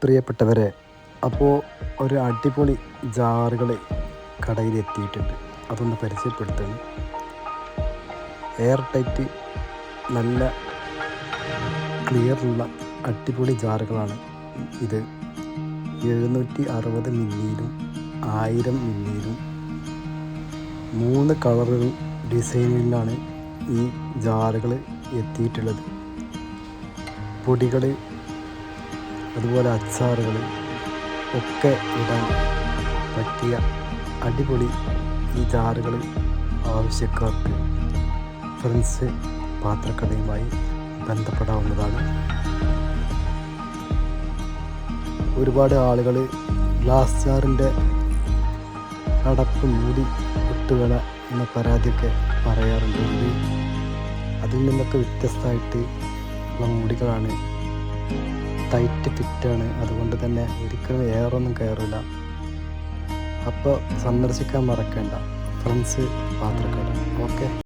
പ്രിയപ്പെട്ടവരെ, അപ്പോൾ ഒരു അടിപൊളി ജാറുകൾ കടയിൽ എത്തിയിട്ടുണ്ട്. അതൊന്ന് പരിചയപ്പെടുത്തുന്നു. എയർ ടൈറ്റ്, നല്ല ക്ലിയറുള്ള അടിപൊളി ജാറുകളാണ് ഇത്. 760 മില്ലിയിലും 1000 മില്ലിയിലും 3 കളറുകൾ ഡിസൈനിലാണ് ഈ ജാറുകൾ എത്തിയിട്ടുള്ളത്. പൊടികൾ, അതുപോലെ അച്ചാറുകൾ ഒക്കെ ഇടാൻ പറ്റിയ അടിപൊളി ഈ ജാറുകൾ ആവശ്യക്കാർക്ക് ഫ്രണ്ട്സ് പാത്രക്കടയുമായി ബന്ധപ്പെടാവുന്നതാണ്. ഒരുപാട് ആളുകൾ ഗ്ലാസ് ജാറിൻ്റെ അടപ്പ് മൂടി വിട്ടുകള എന്ന പരാതിയൊക്കെ പറയാറുണ്ട്. അതിൽ നിന്നൊക്കെ വ്യത്യസ്തമായിട്ട് ഉള്ള മൂടികളാണ്. ടൈറ്റ് ഫിറ്റാണ്, അതുകൊണ്ട് തന്നെ ഒരിക്കലും എയറൊന്നും കയറില്ല. അപ്പോൾ സന്ദർശിക്കാൻ മറക്കേണ്ട ഫ്രണ്ട്സ് പാത്രക്കട. ഓക്കെ.